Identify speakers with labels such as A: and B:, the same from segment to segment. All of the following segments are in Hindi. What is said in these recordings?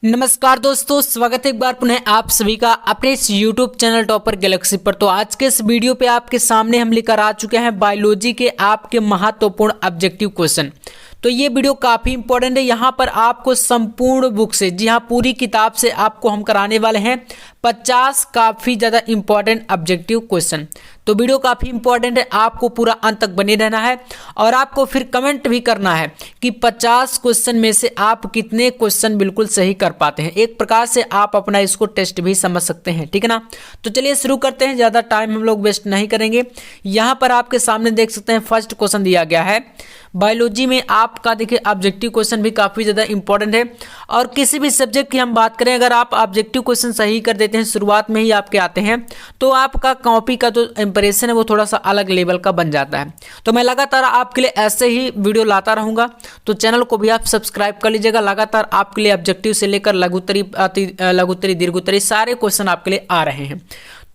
A: नमस्कार दोस्तों, स्वागत है एक बार पुनः आप सभी का अपने इस YouTube चैनल टॉपर गैलेक्सी पर। तो आज के इस वीडियो पे आपके सामने हम लेकर आ चुके हैं बायोलॉजी के आपके महत्वपूर्ण ऑब्जेक्टिव क्वेश्चन। तो ये वीडियो काफ़ी इंपॉर्टेंट है। यहाँ पर आपको संपूर्ण बुक से, जी हाँ पूरी किताब से आपको हम कराने वाले हैं 50 काफ़ी ज़्यादा इंपॉर्टेंट ऑब्जेक्टिव क्वेश्चन। तो वीडियो काफ़ी इंपॉर्टेंट है, आपको पूरा अंत तक बने रहना है और आपको फिर कमेंट भी करना है कि 50 क्वेश्चन में से आप कितने क्वेश्चन बिल्कुल सही कर पाते हैं। एक प्रकार से आप अपना इसको टेस्ट भी समझ सकते हैं, ठीक है ना। तो चलिए शुरू करते हैं, ज़्यादा टाइम हम लोग वेस्ट नहीं करेंगे। यहाँ पर आपके सामने देख सकते हैं फर्स्ट क्वेश्चन दिया गया है बायोलॉजी में आपका। देखिए ऑब्जेक्टिव क्वेश्चन भी काफ़ी ज़्यादा इंपॉर्टेंट है और किसी भी सब्जेक्ट की हम बात करें, अगर आप ऑब्जेक्टिव क्वेश्चन सही कर देते हैं, शुरुआत में ही आपके आते हैं, तो आपका कॉपी का जो इंप्रेशन है वो थोड़ा सा अलग लेवल का बन जाता है। तो मैं लगातार आपके लिए ऐसे ही वीडियो लाता रहूँगा, तो चैनल को भी आप सब्सक्राइब कर लीजिएगा। लगातार आपके लिए ऑब्जेक्टिव से लेकर लघुत्तरी दीर्घोत्तरी सारे क्वेश्चन आपके लिए आ रहे हैं।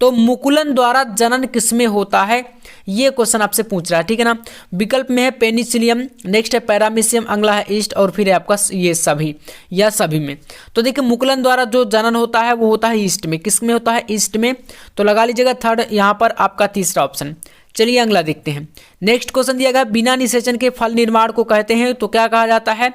A: तो मुकुलन द्वारा जनन किसमें होता है, ये क्वेश्चन आपसे पूछ रहा है, ठीक है ना। विकल्प में है पेनिसिलियम, नेक्स्ट है पैरामीशियम, अगला है ईस्ट और फिर है आपका ये सभी या सभी में। तो देखिए मुकुलन द्वारा जो जनन होता है वो होता है ईस्ट में। किस में होता है? ईस्ट में। तो लगा लीजिएगा थर्ड यहाँ पर आपका तीसरा ऑप्शन। चलिए अगला देखते हैं। नेक्स्ट क्वेश्चन दिया गया बिना निषेचन के फल निर्माण को कहते हैं, तो क्या कहा जाता है?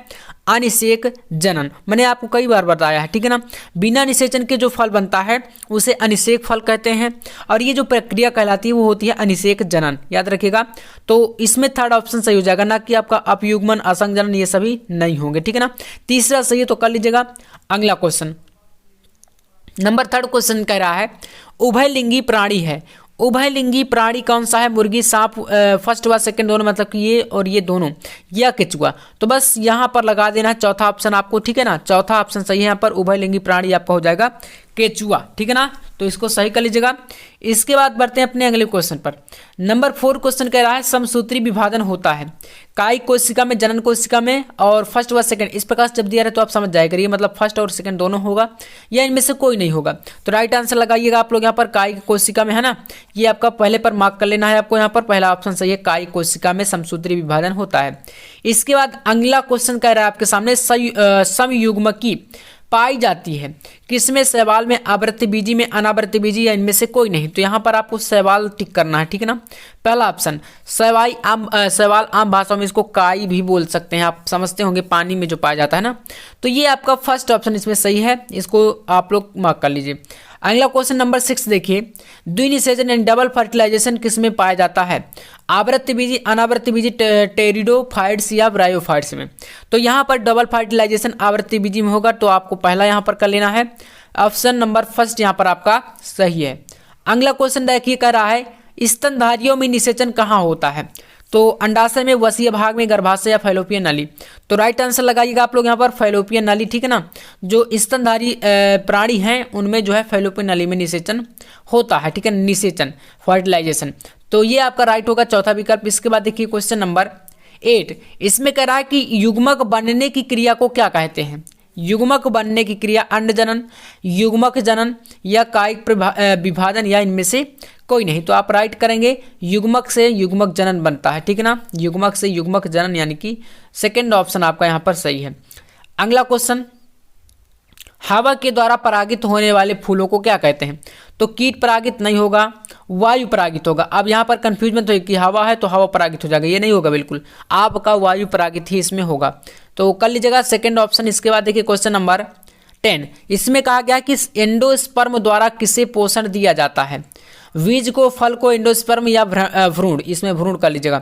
A: अनिषेक जनन। मैंने आपको कई बार बताया है, ठीक है ना। बिना निषेचन के जो फल बनता है उसे अनिषेक फल कहते हैं और ये जो प्रक्रिया कहलाती है वो होती है अनिषेक जनन, याद रखिएगा। तो इसमें थर्ड ऑप्शन सही हो जाएगा, ना कि आपका अपयुग्मन, असंजनन ये सभी नहीं होंगे, ठीक है ना। तीसरा सही है तो कर लीजिएगा। अगला क्वेश्चन नंबर थर्ड क्वेश्चन कह रहा है उभयलिंगी प्राणी है। उभयलिंगी प्राणी कौन सा है? मुर्गी, सांप, फर्स्ट व सेकंड दोनों, मतलब कि ये और ये दोनों, या केचुआ। तो बस यहाँ पर लगा देना है चौथा ऑप्शन आपको, ठीक है ना। चौथा ऑप्शन सही है यहाँ पर, उभयलिंगी प्राणी आपका हो जाएगा केचुआ, ठीक है ना। तो इसको सही कर लीजिएगा। इसके बाद बढ़ते हैं अपने अगले क्वेश्चन पर। नंबर 4 क्वेश्चन कह रहा है समसूत्री विभाजन होता है कायिक कोशिका में, जनन कोशिका में और फर्स्ट व सेकंड। इस प्रकार से जब दिया रहे तो आप समझ जाया करिए, मतलब फर्स्ट और सेकंड दोनों होगा या इनमें से कोई नहीं होगा। तो राइट आंसर लगाइएगा आप लोग यहाँ पर कायिक कोशिका में, है ना। ये आपका पहले पर मार्क कर लेना है आपको, यहाँ पर पहला ऑप्शन सही है, कायिक कोशिका में समसूत्री विभाजन होता है। इसके बाद अगला क्वेश्चन कह रहा है आपके सामने समयुग्मकी पाई जाती है किसमें? शैवाल में, आवृत्तिबीजी में, अनावृत्तिबीजी या इनमें से कोई नहीं। तो यहाँ पर आपको शैवाल टिक करना है, ठीक है ना। पहला ऑप्शन शैवाल आम भाषा में इसको काई भी बोल सकते हैं, आप समझते होंगे, पानी में जो पाया जाता है ना। तो ये आपका फर्स्ट ऑप्शन इसमें सही है, इसको आप लोग मार्क कर लीजिए। अगला क्वेश्चन नंबर 6 देखिए द्विनिषेचन एंड डबल फर्टिलाइजेशन किसमें पाया जाता है? आवृत्तिबीजी, अनावृत्तिबीजी, टेरिडोफाइट्स या ब्रायोफाइट्स में। तो यहाँ पर डबल फर्टिलाइजेशन आवृत्तिबीजी में होगा, तो आपको पहला यहाँ पर कर लेना है, ऑप्शन नंबर फर्स्ट यहाँ पर आपका सही है। अगला क्वेश्चन देखिए कह रहा है स्तनधारियों में निषेचन कहाँ होता है? तो अंडाशय में, वसीय भाग में, गर्भाशय या फैलोपियन नली। तो राइट आंसर लगाइएगा आप लोग यहाँ पर फैलोपियन नली, ठीक है ना। जो स्तनधारी प्राणी हैं उनमें जो है फैलोपियन नली में निषेचन होता है, ठीक है, निषेचन फर्टिलाइजेशन। तो ये आपका राइट होगा, चौथा विकल्प। इसके बाद देखिए क्वेश्चन नंबर 8, इसमें कह रहा है कि युग्मक बनने की क्रिया को क्या कहते हैं? युग्मक बनने की क्रिया अंड जनन, युग्मक जनन या कायिक विभाजन या इनमें से कोई नहीं। तो आप राइट करेंगे युग्मक से युग्मक जनन बनता है, ठीक है ना। युग्मक से युग्मक जनन यानी कि सेकंड ऑप्शन आपका यहाँ पर सही है। अगला क्वेश्चन हवा के द्वारा परागित होने वाले फूलों को क्या कहते हैं? तो कीट परागित नहीं होगा, वायु परागित होगा। अब यहाँ पर कंफ्यूजन तो है कि हवा है तो हवा परागित हो जाएगा, ये नहीं होगा, बिल्कुल आपका वायु परागित ही इसमें होगा। तो कर लीजिएगा सेकंड ऑप्शन। इसके बाद देखिए क्वेश्चन नंबर 10, इसमें कहा गया कि एंडोस्पर्म द्वारा किसे पोषण दिया जाता है? बीज को, फल को, एंडोस्पर्म या भ्रूण। इसमें भ्रूण कर लीजिएगा।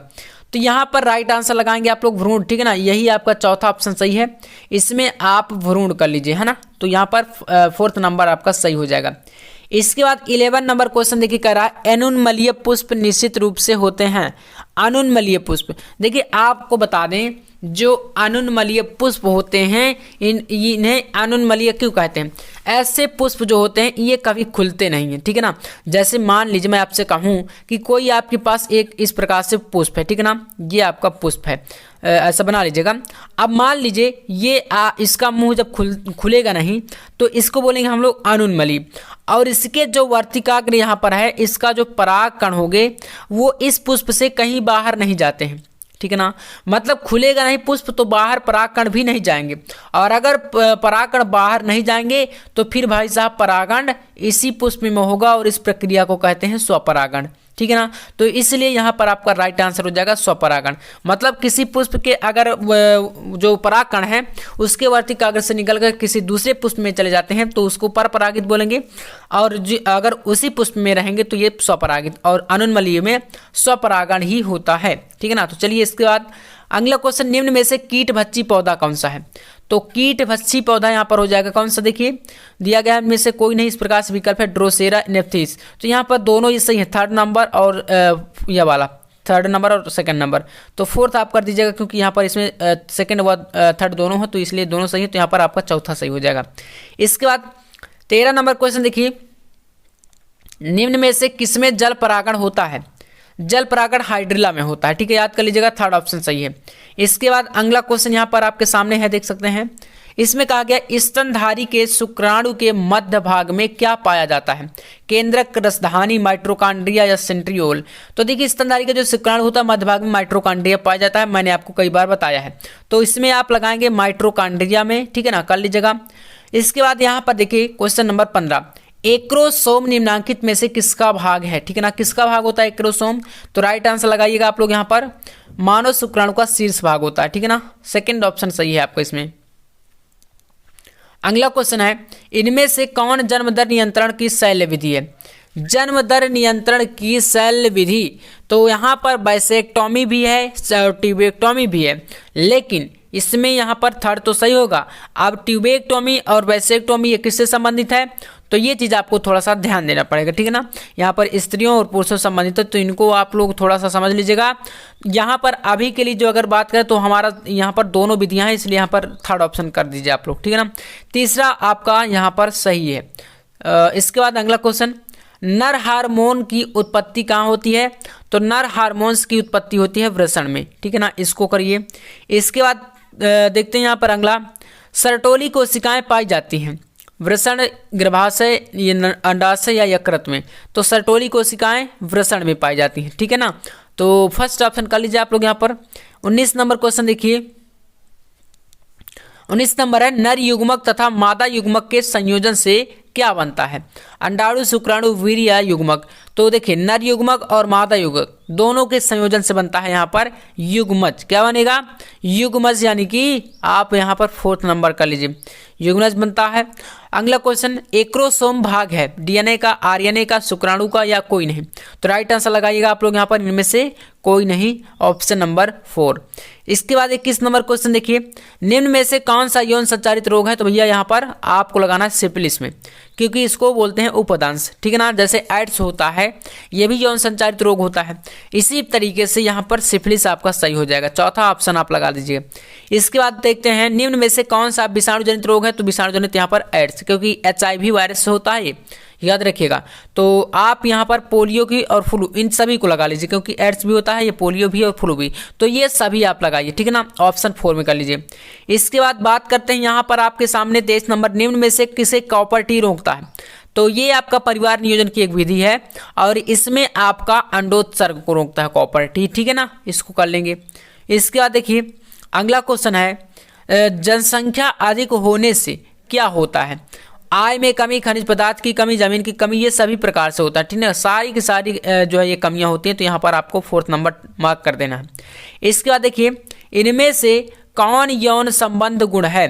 A: तो यहाँ पर राइट आंसर लगाएंगे आप लोग भ्रूण, ठीक है ना। यही आपका चौथा ऑप्शन सही है, इसमें आप भ्रूण कर लीजिए, है ना। तो यहाँ पर फोर्थ नंबर आपका सही हो जाएगा। इसके बाद 11 नंबर क्वेश्चन देखिए कह रहा है अनुन्मलीय पुष्प निश्चित रूप से होते हैं। अनुन्मलीय पुष्प, देखिए आपको बता दें जो अनुन्मलीय पुष्प होते हैं इन्हें अनुन्मलीय क्यों कहते हैं? ऐसे पुष्प जो होते हैं ये कभी खुलते नहीं हैं, ठीक है ना। जैसे मान लीजिए मैं आपसे कहूँ कि कोई आपके पास एक इस प्रकार से पुष्प है, ठीक है ना, ये आपका पुष्प है, ऐसा बना लीजिएगा। अब मान लीजिए ये इसका मुंह जब खुलेगा नहीं तो इसको बोलेंगे हम लोग अनुन्मली, और इसके जो वर्तिकाग्र यहाँ पर है इसका जो पराग कण होंगे वो इस पुष्प से कहीं बाहर नहीं जाते हैं, ठीक है ना। मतलब खुलेगा नहीं पुष्प तो बाहर परागकण भी नहीं जाएंगे, और अगर परागकण बाहर नहीं जाएंगे तो फिर भाई साहब परागण इसी पुष्प में होगा, और इस प्रक्रिया को कहते हैं स्वपरागण, ठीक है ना। तो इसलिए यहाँ पर आपका राइट आंसर हो जाएगा स्वपरागण। मतलब किसी पुष्प के अगर जो परागकण है उसके वर्ती कागज से निकलकर किसी दूसरे पुष्प में चले जाते हैं तो उसको परपरागित बोलेंगे, और अगर उसी पुष्प में रहेंगे तो ये स्वपरागित, और अनुन्मलीय में स्वपरागण ही होता है, ठीक है ना। तो चलिए इसके बाद अगला क्वेश्चन, निम्न में से कीटभक्षी पौधा कौन सा है। तो कीटभक्षी पौधा यहाँ पर हो जाएगा कौन सा, देखिए दिया गया है में से कोई नहीं, इस प्रकार से विकल्प है ड्रोसेरा नेफ्थिस। तो यहाँ पर दोनों ये सही है, थर्ड नंबर और यह वाला थर्ड नंबर और सेकंड नंबर। तो फोर्थ आप कर दीजिएगा क्योंकि यहाँ पर इसमें सेकंड व थर्ड दोनों हो, तो इसलिए दोनों सही है, तो यहाँ पर आपका चौथा सही हो जाएगा। इसके बाद 13 नंबर क्वेश्चन देखिए, निम्न में से किसमें जल परागण होता है। जल परागण हाइड्रिला में होता है, ठीक है, याद कर लीजिएगा, थर्ड ऑप्शन सही है। इसके बाद अगला क्वेश्चन यहाँ पर आपके सामने है, देख सकते हैं। इसमें कहा गया स्तनधारी के शुक्राणु के मध्य भाग में क्या पाया जाता है, केंद्रक, रसधानी, माइट्रोकांड्रिया या सेंट्रियोल। तो देखिए स्तनधारी का जो शुक्राणु होता है मध्य भाग में माइट्रोकांड्रिया पाया जाता है, मैंने आपको कई बार बताया है। तो इसमें आप लगाएंगे माइट्रोकांड्रिया में, ठीक है ना, कर लीजिएगा। इसके बाद यहाँ पर देखिए क्वेश्चन नंबर 15, एक्रोसोम निम्नांकित में से किसका भाग है, ठीक है ना, किसका भाग होता है एक्रोसोम। तो राइट आंसर लगाइएगा आप लोग यहाँ पर, मानव शुक्राणु का शीर्ष भाग होता है, ठीक है ना, सेकंड ऑप्शन सही है आपको इसमें। अगला क्वेश्चन है, इनमें से कौन जन्मदर नियंत्रण की शैल्य विधि है। जन्म दर नियंत्रण की शैल्य विधि, तो यहाँ पर वैसेक्टोमी भी है, ट्यूबेक्टोमी भी है, लेकिन इसमें यहाँ पर थर्ड तो सही होगा। अब ट्यूबेक्टोमी और वैसेक्टोमी ये किससे संबंधित है, तो ये चीज़ आपको थोड़ा सा ध्यान देना पड़ेगा, ठीक है ना। यहाँ पर स्त्रियों और पुरुषों से संबंधित है, तो इनको आप लोग थोड़ा सा समझ लीजिएगा। यहाँ पर अभी के लिए जो अगर बात करें तो हमारा यहाँ पर दोनों विधियाँ हैं, इसलिए यहाँ पर थर्ड ऑप्शन कर दीजिए आप लोग, ठीक है ना। तीसरा आपका यहाँ पर सही है। इसके बाद अगला क्वेश्चन, नर हार्मोन की उत्पत्ति कहाँ होती है। तो नर हार्मोन्स की उत्पत्ति होती है वृषण में, ठीक है ना, इसको करिए। इसके बाद देखते हैं यहाँ पर अगला, सर्टोली कोशिकाएं पाई जाती हैं वृषण, गर्भाशय, अंडाशय या यकृत में। तो सर्टोली कोशिकाएं वृषण में पाई जाती हैं, ठीक है ना। तो फर्स्ट ऑप्शन कर लीजिए आप लोग यहाँ पर। 19 नंबर क्वेश्चन देखिए, 19 नंबर है, नर युग्मक तथा मादा युग्मक के संयोजन से क्या बनता है। अंडाणु, शुक्राणु, वीर्य, युग्मक। तो देखिए नर युग्मक और मादा युग्मक दोनों के संयोजन से बनता है यहाँ पर युग्मज। क्या बनेगा, युग्मज, यानी कि आप यहाँ पर फोर्थ नंबर कर लीजिए, युग्मज बनता है। अगला क्वेश्चन, एक्रोसोम भाग है डीएनए का, आरएनए का, शुक्राणु का या कोई नहीं। तो राइट आंसर लगाइएगा आप लोग यहाँ पर, इनमें से कोई नहीं, ऑप्शन नंबर 4। इसके बाद 21 नंबर क्वेश्चन देखिए, निम्न में से कौन सा यौन संचारित रोग है। तो भैया यहाँ पर आपको लगाना है सिफिलिस में, क्योंकि इसको बोलते हैं उपदंश, ठीक है ना। जैसे एड्स होता है ये भी यौन संचारित रोग होता है, इसी तरीके से यहाँ पर सिफिलिस आपका सही हो जाएगा, चौथा ऑप्शन आप लगा दीजिए। इसके बाद देखते हैं, निम्न में से कौन सा विषाणु जनित रोग है। तो विषाणु जनित यहाँ पर एड्स, क्योंकि HIV वायरस से होता है, याद रखिएगा। तो आप यहाँ पर पोलियो की और फ्लू इन सभी को लगा लीजिए, क्योंकि एड्स भी होता है, ये पोलियो भी और फ्लू भी, तो ये सभी आप लगाइए, ठीक है ना, ऑप्शन 4 में कर लीजिए। इसके बाद बात करते हैं यहाँ पर आपके सामने 23 नंबर, निम्न में से किसे कॉपर टी रोकता है। तो ये आपका परिवार नियोजन की एक विधि है, और इसमें आपका अंडोत्सर्ग को रोकता है कॉपर टी, ठीक है ना, इसको कर लेंगे। इसके बाद देखिए अगला क्वेश्चन है, जनसंख्या अधिक होने से क्या होता है। आय में कमी, खनिज पदार्थ की कमी, जमीन की कमी, ये सभी प्रकार से होता है, ठीक है, सारी की सारी जो है ये कमियां होती हैं। तो यहाँ पर आपको फोर्थ नंबर मार्क कर देना है। इसके बाद देखिए, इनमें से कौन यौन संबंध गुण है,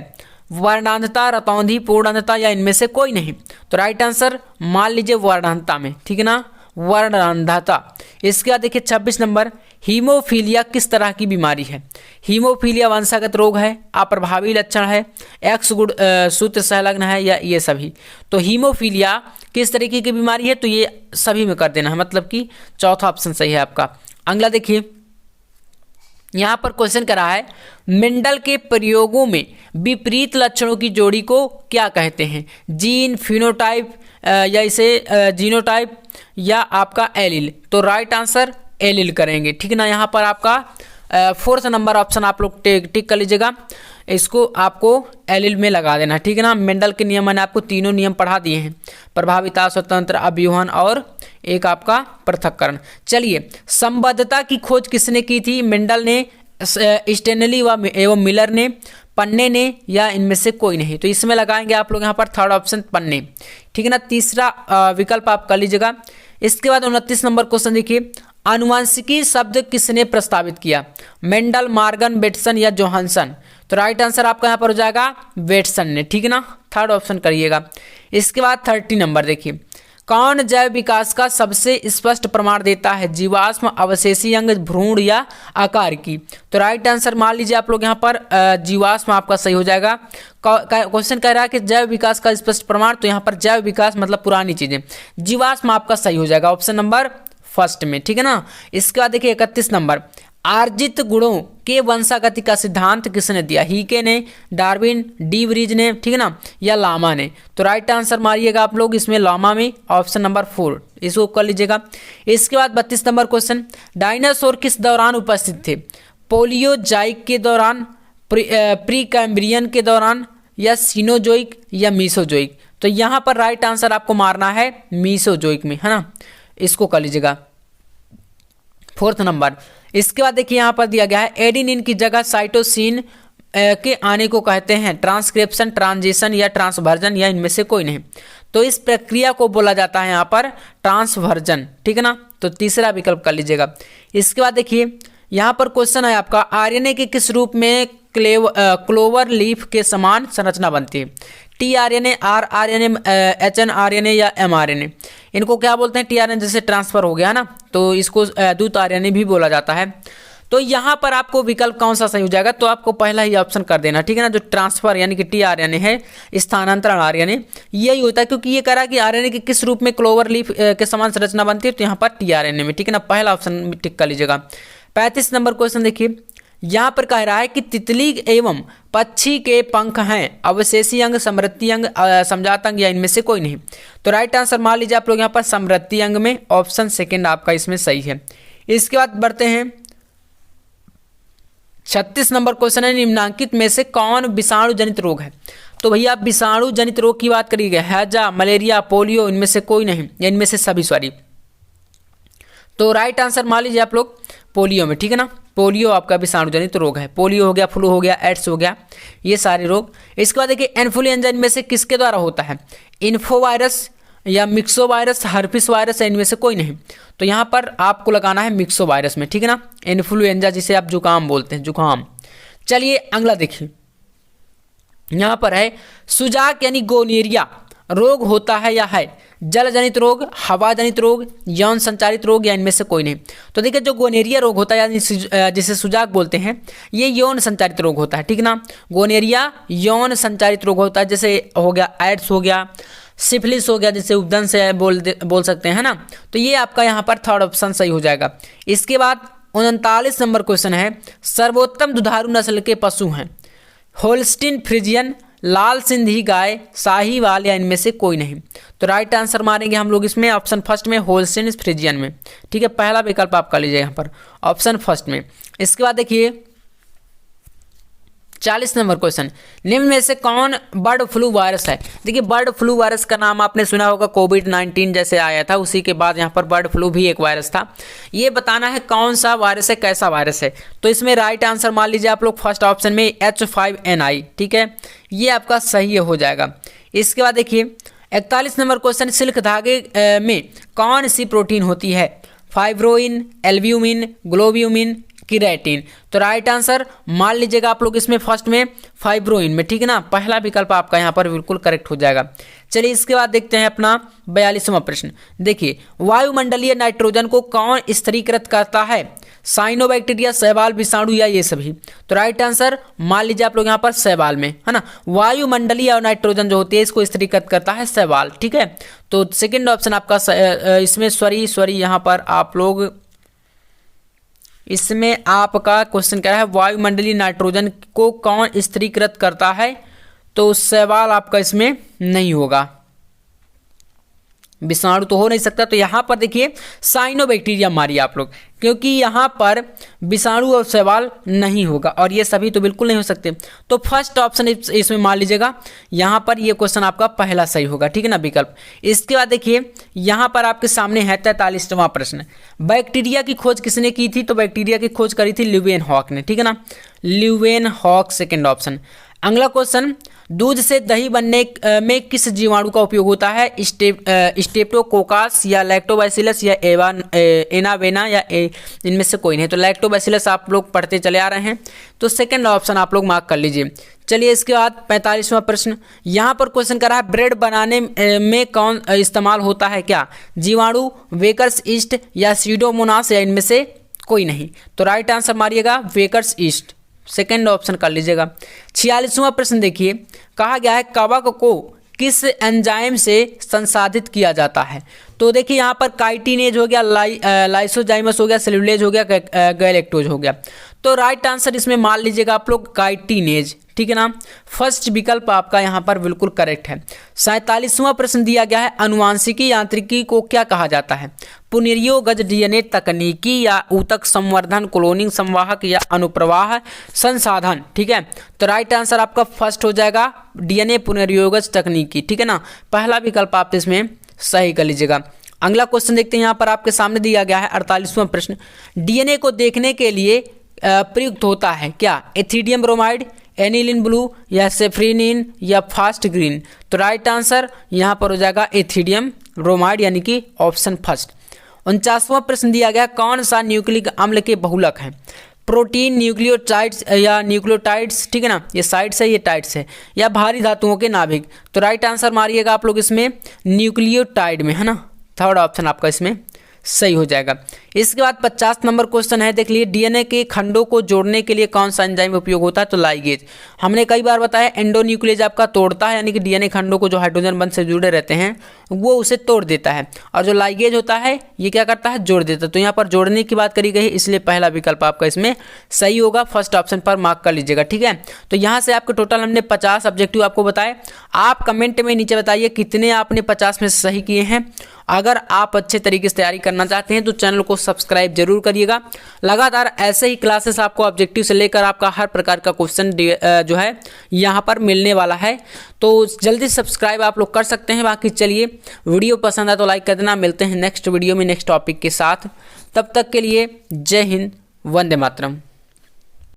A: वर्णांधता, रतौंधी, पूर्णांधता या इनमें से कोई नहीं। तो राइट आंसर मान लीजिए वर्णांधता में, ठीक है ना, वर्णांधता। इसके बाद देखिए 26 नंबर, हीमोफीलिया किस तरह की बीमारी है। हीमोफीलिया वंशागत रोग है, अप्रभावी लक्षण है, एक्स सूत्र संलग्न है या ये सभी। तो हीमोफीलिया किस तरीके की बीमारी है, तो ये सभी में कर देना है, मतलब कि चौथा ऑप्शन सही है आपका। अगला देखिए यहाँ पर क्वेश्चन करा है, मेंडल के प्रयोगों में विपरीत लक्षणों की जोड़ी को क्या कहते हैं। जीन, फिनोटाइप या इसे जीनोटाइप या आपका एलिल। तो राइट आंसर एलिल करेंगे, ठीक है ना। यहाँ पर आपका फोर्थ नंबर ऑप्शन आप लोग टिक कर लीजिएगा, इसको आपको एलिल में लगा देना, ठीक है ना। मेंडल के नियम मैंने आपको तीनों नियम पढ़ा दिए हैं, प्रभाविता, स्वतंत्र, अव्यूहन और एक आपका पृथक्करण। चलिए, संबद्धता की खोज किसने की थी। मेंडल ने स्टेनली व एवं मिलर ने, पन्ने ने, या इनमें से कोई नहीं। तो इसमें लगाएंगे आप लोग यहाँ पर थर्ड ऑप्शन पन्ने, ठीक है ना। तीसरा विकल्प आप कर लीजिएगा। इसके बाद 29 नंबर क्वेश्चन देखिए, आनुवंशिकी शब्द किसने प्रस्तावित किया? मेंडल, मार्गन, बेटसन या जोहानसन? तो राइट आंसर आपका यहाँ पर हो जाएगा बेटसन ने, ठीक है ना। थर्ड ऑप्शन करिएगा। इसके बाद 30 नंबर देखिए, कौन जैव विकास का सबसे स्पष्ट प्रमाण देता है? जीवाश्म, अवशेषी अंग, भ्रूण या आकार की? तो राइट आंसर मान लीजिए आप लोग यहाँ पर जीवाश्म आपका सही हो जाएगा। क्वेश्चन कह रहा है कि जैव विकास का स्पष्ट प्रमाण, तो यहाँ पर जैव विकास मतलब पुरानी चीजें, जीवाश्म आपका सही हो जाएगा ऑप्शन नंबर फर्स्ट में, ठीक है ना। इसके बाद देखिए 31 नंबर, आर्जित गुणों के वंशागति का सिद्धांत किसने दिया? हीके ने, डार्विन, डी वरीज ने, ठीक है ना, या लामा ने? तो राइट आंसर मारिएगा आप लोग इसमें लामा में, ऑप्शन नंबर 4 इसको कर लीजिएगा। इसके बाद 32 नंबर क्वेश्चन, डायनासोर किस दौरान उपस्थित थे? पोलियोजाइक के दौरान, प्री कैम्ब्रियन के दौरान, या सीनोजोइक या मीसोजोइक? तो यहाँ पर राइट आंसर आपको मारना है मीसोजोइक में, है ना, इसको कर लीजिएगा। 4th नंबर, इसके बाद देखिए यहाँ पर दिया गया है, एडेनिन की जगह साइटोसिन के आने को कहते हैं ट्रांसक्रिप्शन, ट्रांजिशन या ट्रांसवर्जन, या इनमें से कोई नहीं? तो इस प्रक्रिया को बोला जाता है यहाँ पर ट्रांसवर्जन, ठीक है ना। तो तीसरा विकल्प कर लीजिएगा। इसके बाद देखिए यहाँ पर क्वेश्चन है आपका, आरएनए के किस रूप में क्लोवर लीफ के समान संरचना बनती है? टीआरएनए, आरआरएनए, एचएनआरएनए या एमआरएनए? इनको क्या बोलते हैं? टीआरएनए जैसे ट्रांसफर हो गया ना, तो इसको दूत आरएनए भी बोला जाता है। तो यहाँ पर आपको विकल्प कौन सा सही हो जाएगा? तो आपको पहला ही ऑप्शन कर देना, ठीक है ना, जो ट्रांसफर यानी कि टीआरएनए है, स्थानांतरण आरएनए, यही होता है, क्योंकि ये कह रहा है कि आरएनए के किस रूप में क्लोवर लीफ के समान संरचना बनती है, तो यहाँ पर टीआरएनए में, ठीक है ना, पहला ऑप्शन टिक कर लीजिएगा। 35 नंबर क्वेश्चन देखिए, यहाँ पर कह रहा है कि तितली एवं पक्षी के पंख हैं, अवशेषी अंग, समृद्धि अंग, समजात अंग, या इनमें से कोई नहीं? तो राइट आंसर मान लीजिए आप लोग यहाँ पर समृद्धि अंग में, ऑप्शन सेकंड आपका इसमें सही है। इसके बाद बढ़ते हैं 36 नंबर क्वेश्चन है, निम्नांकित में से कौन विषाणु जनित रोग है? तो भैया विषाणु जनित रोग की बात करिएगा, हैजा, मलेरिया, पोलियो, इनमें से कोई नहीं, या इनमें से सभी, सॉरी। तो राइट आंसर मान लीजिए आप लोग पोलियो में, ठीक है ना, पोलियो आपका विषाणु जनित रोग है। पोलियो हो गया, फ्लू हो गया, एड्स हो गया, ये सारे रोग। इसके बाद देखिए इन्फ्लुएंजा इनमें से किसके द्वारा होता है? इन्फोवायरस या मिक्सोवायरस, हर्पिस वायरस, या इनमें से कोई नहीं? तो यहाँ पर आपको लगाना है मिक्सोवायरस में, ठीक है ना, इन्फ्लुएंजा जिसे आप जुकाम बोलते हैं, जुकाम। चलिए अगला देखिए, यहाँ पर है सुजाक यानी गोनेरिया रोग होता है या है? जल जनित रोग, हवा जनित रोग, यौन संचारित रोग, या इनमें से कोई नहीं? तो देखिए जो गोनेरिया रोग होता है यानी जिसे सुजाक बोलते हैं, ये यौन संचारित रोग होता है, ठीक ना। गोनेरिया यौन संचारित रोग होता है, जैसे हो गया एड्स हो गया, सिफिलिस हो गया, जिसे उपदन से बोल सकते हैं, है ना। तो ये आपका यहाँ पर थर्ड ऑप्शन सही हो जाएगा। इसके बाद 39 नंबर क्वेश्चन है, सर्वोत्तम दुधारू नस्ल के पशु हैं? होल्स्टीन फ्रिजियन, लाल सिंधी गाय, साहीवाल, या इनमें से कोई नहीं? तो राइट आंसर मारेंगे हम लोग इसमें ऑप्शन फर्स्ट में, होल्स्टीन फ्रिजियन में, ठीक है। पहला विकल्प आप कर लीजिए यहाँ पर ऑप्शन फर्स्ट में। इसके बाद देखिए 40 नंबर क्वेश्चन, निम्न में से कौन बर्ड फ्लू वायरस है? देखिए बर्ड फ्लू वायरस का नाम आपने सुना होगा, कोविड-19 जैसे आया था, उसी के बाद यहाँ पर बर्ड फ्लू भी एक वायरस था। ये बताना है कौन सा वायरस है, कैसा वायरस है। तो इसमें राइट आंसर मान लीजिए आप लोग फर्स्ट ऑप्शन में H5N1, ठीक है, ये आपका सही हो जाएगा। इसके बाद देखिए 41 नंबर क्वेश्चन, सिल्क धागे में कौन सी प्रोटीन होती है? Fibroin, albumin, globumin, keratin? तो राइट आंसर मान लीजिएगा आप लोग इसमें फर्स्ट में फाइब्रोइन में, ठीक है ना, पहला विकल्प आपका यहाँ पर बिल्कुल करेक्ट हो जाएगा। चलिए इसके बाद देखते हैं अपना 42वां प्रश्न। देखिए वायुमंडलीय नाइट्रोजन को कौन स्थिरीकृत करता है? साइनोबैक्टीरिया, शैवाल, विषाणु, या ये सभी? तो राइट आंसर मान लीजिए आप लोग यहाँ पर शैवाल में, है ना। वायुमंडलीय नाइट्रोजन जो होती है इसको स्थिरीकृत करता है शैवाल, ठीक है। तो सेकेंड ऑप्शन आपका इसमें सॉरी यहाँ पर आप लोग, इसमें आपका क्वेश्चन क्या है, वायुमंडलीय नाइट्रोजन को कौन स्थिरीकृत करता है? तो शैवाल आपका इसमें नहीं होगा, विषाणु तो हो नहीं सकता। तो यहाँ पर देखिए साइनोबैक्टीरिया मारिए आप लोग, क्योंकि यहाँ पर विषाणु और शैवाल नहीं होगा और ये सभी तो बिल्कुल नहीं हो सकते। तो फर्स्ट ऑप्शन इसमें मान लीजिएगा, यहाँ पर ये क्वेश्चन आपका पहला सही होगा, ठीक है ना, विकल्प। इसके बाद देखिए यहाँ पर आपके सामने है 43वां प्रश्न, बैक्टीरिया की खोज किसने की थी? तो बैक्टीरिया की खोज करी थी ल्यूवेनहॉक ने, ठीक है ना, ल्यूवेनहॉक, सेकेंड ऑप्शन। अगला क्वेश्चन, दूध से दही बनने में किस जीवाणु का उपयोग होता है? स्टेप्टोकोकस या लैक्टोबैसिलस या एनावेना या इनमें से कोई नहीं। तो लैक्टोबैसिलस आप लोग पढ़ते चले आ रहे हैं, तो सेकंड ऑप्शन आप लोग मार्क कर लीजिए। चलिए इसके बाद 45वां प्रश्न, यहाँ पर क्वेश्चन कर रहा है ब्रेड बनाने में कौन इस्तेमाल होता है? क्या जीवाणु, वेकर्स ईस्ट या सीडोमोनास या इनमें से कोई नहीं। तो राइट आंसर मारिएगा वेकर्स ईस्ट, सेकेंड ऑप्शन कर लीजिएगा। 46वां प्रश्न देखिए, कहा गया है कवक को किस एंजाइम से संसाधित किया जाता है? तो देखिए यहाँ पर काइटिनेज हो गया, लाइसोजाइमस हो गया, सेलुलेज हो गया, गैलेक्टोज हो गया। तो राइट आंसर इसमें मान लीजिएगा आप लोग काइटिनेज, ठीक है ना, फर्स्ट विकल्प आपका यहाँ पर बिल्कुल करेक्ट है। 47वां प्रश्न दिया गया है, अनुवांशिकी यांत्रिकी को क्या कहा जाता है? पुनर्योगज, डीएनए तकनीकी या ऊतक संवर्धन, क्लोनिंग, संवाहक या अनुप्रवाह संसाधन, ठीक है। तो राइट आंसर आपका फर्स्ट हो जाएगा डीएनए पुनर्योगज तकनीकी, ठीक है ना, पहला विकल्प आप इसमें सही कर लीजिएगा। अगला क्वेश्चन देखते हैं, यहाँ पर आपके सामने दिया गया है 48वां प्रश्न, डीएनए को देखने के लिए प्रयुक्त होता है क्या? एथिडियम ब्रोमाइड, एनिलीन ब्लू या सेफ्रिनिन या फास्ट ग्रीन। तो राइट आंसर यहाँ पर हो जाएगा एथिडियम ब्रोमाइड, यानी कि ऑप्शन फर्स्ट। 49वां प्रश्न दिया गया, कौन सा न्यूक्लिक अम्ल के बहुलक हैं? प्रोटीन, न्यूक्लियोटाइड्स या न्यूक्लियोटाइड्स, ठीक है ना, ये साइड्स है, ये टाइड्स है, या भारी धातुओं के नाभिक। तो राइट आंसर मारिएगा आप लोग इसमें न्यूक्लियोटाइड में, है ना, थर्ड ऑप्शन आपका इसमें सही हो जाएगा। इसके बाद 50 नंबर क्वेश्चन है, देख लिए, डीएनए के खंडों को जोड़ने के लिए कौन सा एंजाइम उपयोग होता है? तो लाइगेज। हमने कई बार बताया एंडोन्यूक्लियेज आपका तोड़ता है, यानी कि डीएनए खंडों को जो हाइड्रोजन बंध से जुड़े रहते हैं वो उसे तोड़ देता है, और जो लाइगेज होता है ये क्या करता है? जोड़ देता है। तो यहाँ पर जोड़ने की बात करी गई, इसलिए पहला विकल्प आपका इसमें सही होगा, फर्स्ट ऑप्शन पर मार्क कर लीजिएगा, ठीक है। तो यहाँ से आपके टोटल हमने 50 ऑब्जेक्टिव आपको बताए। आप कमेंट में नीचे बताइए कितने आपने 50 में से सही किए हैं। अगर आप अच्छे तरीके से तैयारी करना चाहते हैं तो चैनल को सब्सक्राइब जरूर करिएगा। लगातार ऐसे ही क्लासेस आपको ऑब्जेक्टिव से लेकर आपका हर प्रकार का क्वेश्चन जो है यहाँ पर मिलने वाला है, तो जल्दी सब्सक्राइब आप लोग कर सकते हैं। बाकी चलिए, वीडियो पसंद आए तो लाइक कर देना। मिलते हैं नेक्स्ट वीडियो में नेक्स्ट टॉपिक के साथ, तब तक के लिए जय हिंद, वंदे मातरम।